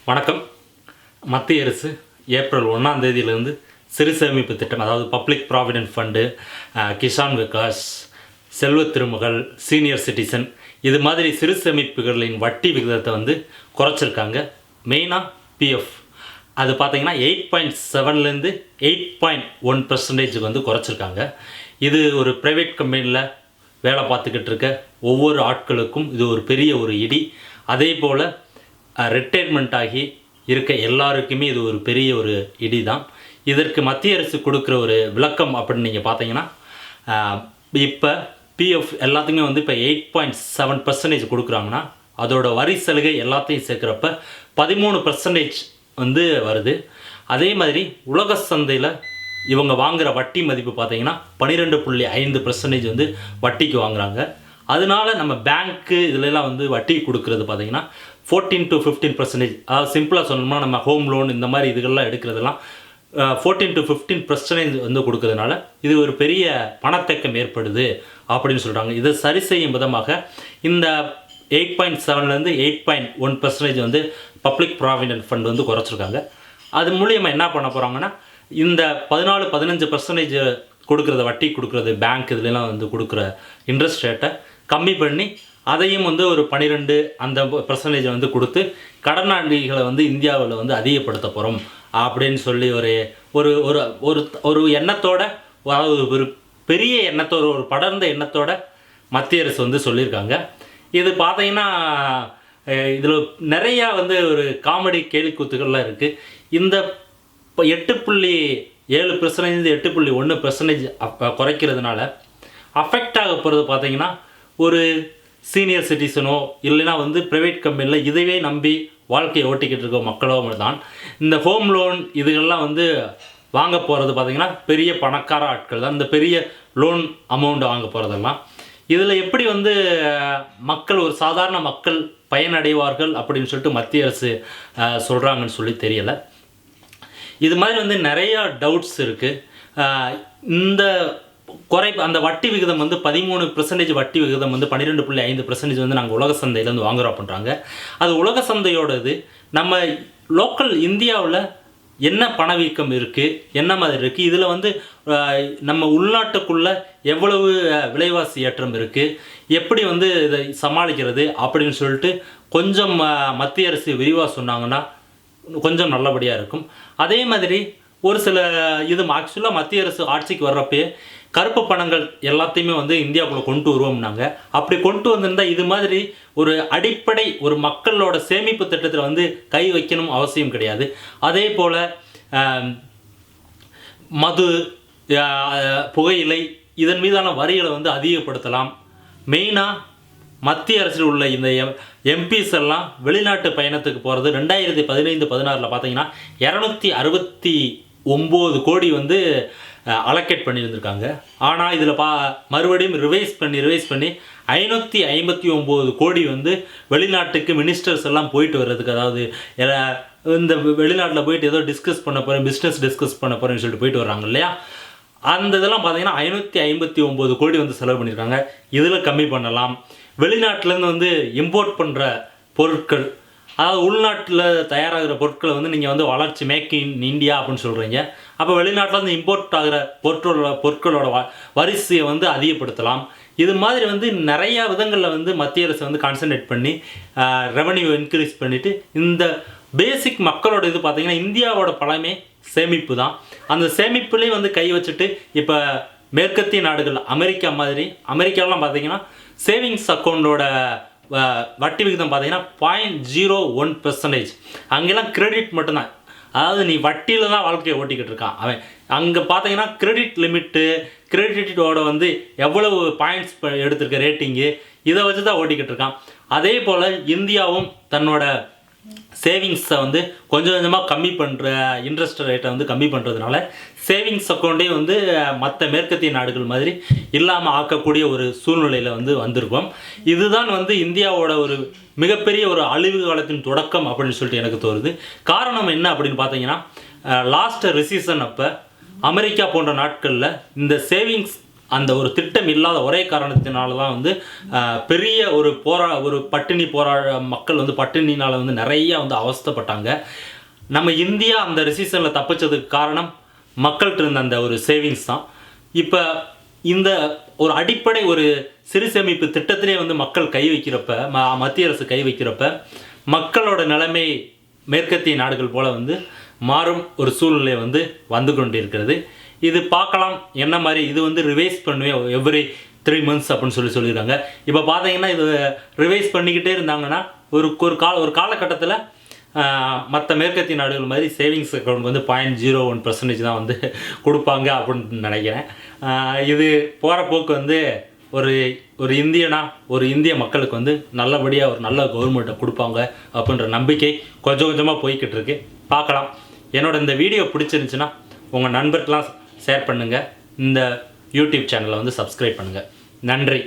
வணக்கம். மத்திய அரசு ஏப்ரல் 1ஆம் தேதியிலிருந்து சிறு சேமிப்பு திட்டம், அதாவது public provident fund, Kisan Vikas, செல்வ திருமகள், சீனியர் சிட்டிசன், இது மாதிரி சிறு சேமிப்புகளின் வட்டி விகிதத்தை வந்து குறைச்சிருக்காங்க. மெயினாக பிஎஃப் அது பார்த்தீங்கன்னா 8.7லேருந்து 8.1% வந்து குறைச்சிருக்காங்க. இது ஒரு ப்ரைவேட் கம்பெனியில் வேலை பார்த்துக்கிட்டு இருக்க ஒவ்வொரு ஆட்களுக்கும் இது ஒரு பெரிய ஒரு இடி. அதே போல் ரிட்டையர்மெண்ட் ஆகி இருக்க எல்லாருக்குமே இது ஒரு பெரிய ஒரு இடி தான். இதற்கு மத்திய அரசு கொடுக்குற ஒரு விளக்கம் அப்படின்னு நீங்கள் பார்த்தீங்கன்னா, இப்போ பிஎஃப் எல்லாத்துக்குமே வந்து இப்போ 8.7% கொடுக்குறாங்கன்னா அதோட வரி சலுகை எல்லாத்தையும் சேர்க்குறப்ப 13% வந்து வருது. அதே மாதிரி உலக சந்தையில் இவங்க வாங்குகிற வட்டி மதிப்பு பார்த்தீங்கன்னா 12.5% வந்து வட்டிக்கு வாங்குகிறாங்க. அதனால நம்ம பேங்க்கு இதிலெல்லாம் வந்து வட்டி கொடுக்குறது பார்த்தீங்கன்னா 14 to 15%. அதாவது சிம்பிளாக சொல்லணும்னா நம்ம ஹோம் லோன் இந்த மாதிரி இதுகள்லாம் எடுக்கிறதெல்லாம் 14 to 15% வந்து கொடுக்கறதுனால இது ஒரு பெரிய பணத்தேக்கம் ஏற்படுது அப்படின்னு சொல்கிறாங்க. இதை சரி செய்யும் விதமாக இந்த 8.7லேருந்து 8.1% வந்து பப்ளிக் ப்ராவிடென்ட் ஃபண்ட் வந்து குறைச்சிருக்காங்க. அது மூலியமாக என்ன பண்ண போகிறாங்கன்னா, இந்த 14-15% கொடுக்குறத வட்டி கொடுக்குறது பேங்க் இதுலாம் வந்து கொடுக்குற இன்ட்ரெஸ்ட் ரேட்டை கம்மி பண்ணி அதையும் வந்து ஒரு 12% வந்து கொடுத்து கடனாளிகளை வந்து இந்தியாவில் வந்து அதிகப்படுத்த போகிறோம் அப்படின்னு சொல்லி ஒரு ஒரு ஒரு ஒரு எண்ணத்தோட, அதாவது ஒரு பெரிய எண்ணத்தோட, ஒரு படர்ந்த எண்ணத்தோட மத்திய அரசு வந்து சொல்லியிருக்காங்க. இது பார்த்தீங்கன்னா இதில் நிறையா வந்து ஒரு காமெடி கேலிக்கூத்துக்கள்லாம் இருக்குது. இந்த 8.7% 8.1% குறைக்கிறதுனால அஃபெக்ட் ஆக போகிறது பார்த்தீங்கன்னா ஒரு சீனியர் சிட்டிசனோ இல்லைனா வந்து ப்ரைவேட் கம்பெனியில் இதைவே நம்பி வாழ்க்கையை ஓட்டிக்கிட்டு இருக்க மக்களோ தான். இந்த ஹோம் லோன் இதுகள்லாம் வந்து வாங்க போகிறது பார்த்திங்கன்னா பெரிய பணக்கார ஆட்கள் தான் இந்த பெரிய லோன் அமௌண்ட் வாங்க போகிறதெல்லாம். இதில் எப்படி வந்து மக்கள், ஒரு சாதாரண மக்கள் பயனடைவார்கள் அப்படின்னு சொல்லிட்டு மத்திய அரசு சொல்கிறாங்கன்னு சொல்லி தெரியலை. இது மாதிரி வந்து நிறையா டவுட்ஸ் இருக்குது. இந்த அந்த வட்டி விகிதம் வந்து 13% வட்டி விகிதம் வந்து 12.5% வந்து நாங்கள் உலக சந்தையிலேருந்து வாங்குகிறோம் அப்படின்றாங்க. அது உலக சந்தையோடது. நம்ம லோக்கல் இந்தியாவில் என்ன பணவீக்கம் இருக்குது, என்ன மாதிரி இருக்குது, இதில் வந்து நம்ம உள்நாட்டுக்குள்ளே எவ்வளவு விலைவாசி ஏற்றம் இருக்குது, எப்படி வந்து இதை சமாளிக்கிறது அப்படின்னு சொல்லிட்டு கொஞ்சம் மத்திய அரசு விரிவாக சொன்னாங்கன்னா கொஞ்சம் நல்லபடியாக இருக்கும். அதே மாதிரி ஒரு சில இது ஆக்சுவலாக மத்திய அரசு ஆட்சிக்கு வர்றப்பே கருப்பு பணங்கள் எல்லாத்தையுமே வந்து இந்தியாவுக்குள்ளே கொண்டு வருவோம்னாங்க. அப்படி கொண்டு வந்திருந்தால் இது மாதிரி ஒரு அடிப்படை ஒரு மக்களோட சேமிப்பு திட்டத்தில் வந்து கை வைக்கணும் அவசியம் கிடையாது. அதே போல் மது, புகையிலை இதன் மீதான வரிகளை வந்து அதிகப்படுத்தலாம். மெயினாக மத்திய அரசில் உள்ள இந்த எம்பிஸ் எல்லாம் வெளிநாட்டு பயணத்துக்கு போகிறது 2015-16 பார்த்தீங்கன்னா 269 கோடி வந்து அலோகேட் பண்ணியிருந்திருக்காங்க. ஆனால் இதில் மறுபடியும் ரிவைஸ் பண்ணி 559 கோடி வந்து வெளிநாட்டுக்கு மினிஸ்டர்ஸ் எல்லாம் போயிட்டு வர்றதுக்கு, அதாவது இந்த வெளிநாட்டில் போயிட்டு ஏதோ டிஸ்கஸ் பண்ண போகிறேன், பிஸ்னஸ் டிஸ்கஸ் பண்ண போகிறேன்னு சொல்லிட்டு போயிட்டு வர்றாங்க இல்லையா, அந்த இதெல்லாம் பார்த்தீங்கன்னா 559 கோடி வந்து செலவு பண்ணியிருக்காங்க. இதில் கம்மி பண்ணலாம். வெளிநாட்டிலேருந்து வந்து இம்போர்ட் பண்ணுற பொருட்கள், அதாவது உள்நாட்டில் தயாராகிற பொருட்களை வந்து நீங்கள் வந்து வளர்ச்சி மேக் இன் இந்தியா அப்படின்னு சொல்கிறீங்க. அப்போ வெளிநாட்டிலேருந்து இம்போர்ட் ஆகிற பொருட்களோட வரிசையை வந்து அதிகப்படுத்தலாம். இது மாதிரி வந்து நிறையா விதங்களில் வந்து மத்திய அரசு வந்து கான்சன்ட்ரேட் பண்ணி ரெவன்யூ இன்க்ரீஸ் பண்ணிவிட்டு, இந்த பேசிக் மக்களோட இது பார்த்திங்கன்னா இந்தியாவோட பலமே சேமிப்பு தான். அந்த சேமிப்புலேயும் வந்து கை வச்சுட்டு இப்போ மேற்கத்திய நாடுகள் அமெரிக்காவெலாம் பார்த்திங்கன்னா சேவிங்ஸ் அக்கௌண்டோட வட்டி விகிதம் பார்த்தீங்கன்னா 0.01%. அங்கெல்லாம் கிரெடிட் மட்டும்தான். அதாவது நீ வட்டியில் தான் வாழ்க்கையை ஓட்டிக்கிட்டு இருக்கான் அவன். அங்கே பார்த்தீங்கன்னா கிரெடிட் லிமிட்டு, கிரெடிட்டோட வந்து எவ்வளவு பாயிண்ட்ஸ் எடுத்திருக்க ரேட்டிங்கு, இதை வச்சு தான் ஓட்டிக்கிட்டு இருக்கான். அதே போல் இந்தியாவும் தன்னோட சேவிங்ஸை வந்து கொஞ்சம் கொஞ்சமாக கம்மி பண்ணுற, இன்ட்ரெஸ்ட் ரேட்டை வந்து கம்மி பண்ணுறதுனால சேவிங்ஸ் அக்கௌண்ட்டே வந்து மற்ற மேற்கத்திய நாடுகள் மாதிரி இல்லாமல் ஆக்கக்கூடிய ஒரு சூழ்நிலையில் வந்து வந்திருக்கோம். இதுதான் வந்து இந்தியாவோட ஒரு மிகப்பெரிய ஒரு அழிவு காலத்தின் தொடக்கம் அப்படின்னு சொல்லிட்டு எனக்கு தோணுது. காரணம் என்ன அப்படின்னு பார்த்தீங்கன்னா, லாஸ்ட் ரிசீசன் அப்போ அமெரிக்கா போன்ற நாட்களில் இந்த சேவிங்ஸ் அந்த ஒரு திட்டம் இல்லாத ஒரே காரணத்தினால தான் வந்து பெரிய ஒரு பட்டினி மக்கள் வந்து பட்டினினால் வந்து நிறைய வந்து அவஸ்தைப்பட்டாங்க. நம்ம இந்தியா அந்த ரெசிஷனில் தப்பிச்சதுக்கு காரணம் மக்கள்கிட்ட இருந்த அந்த ஒரு சேவிங்ஸ் தான். இப்போ இந்த ஒரு அடிப்படை ஒரு சிறு சேமிப்பு திட்டத்திலே வந்து மக்கள் கை வைக்கிறப்ப, மத்திய அரசு கை வைக்கிறப்ப மக்களோட நிலைமை மேற்கத்திய நாடுகள் போல் வந்து மாறும் ஒரு சூழ்நிலை வந்து கொண்டிருக்கிறது. இது பார்க்கலாம் என்ன மாதிரி. இது வந்து ரிவைஸ் பண்ணுவேன் எவ்ரி 3 months அப்படின்னு சொல்லியிருக்காங்க. இப்போ பார்த்தீங்கன்னா இது ரிவைஸ் பண்ணிக்கிட்டே இருந்தாங்கன்னா ஒரு காலகட்டத்தில் மற்ற மேற்கத்திய நாடுகள் மாதிரி சேவிங்ஸ் அக்கௌண்ட் வந்து 0.01% தான் வந்து கொடுப்பாங்க அப்படின்னு நினைக்கிறேன். இது போகிற போக்கு வந்து ஒரு இந்திய மக்களுக்கு வந்து நல்லபடியாக ஒரு நல்ல கவர்மெண்ட்டை கொடுப்பாங்க அப்படின்ற நம்பிக்கை கொஞ்சம் கொஞ்சமாக போய்கிட்டு இருக்கு. பார்க்கலாம். என்னோட இந்த வீடியோ பிடிச்சிருந்துச்சுன்னா உங்கள் நண்பர்கள்லாம் ஷேர் பண்ணுங்கள். இந்த யூடியூப் சேனலை வந்து சப்ஸ்கிரைப் பண்ணுங்கள். நன்றி.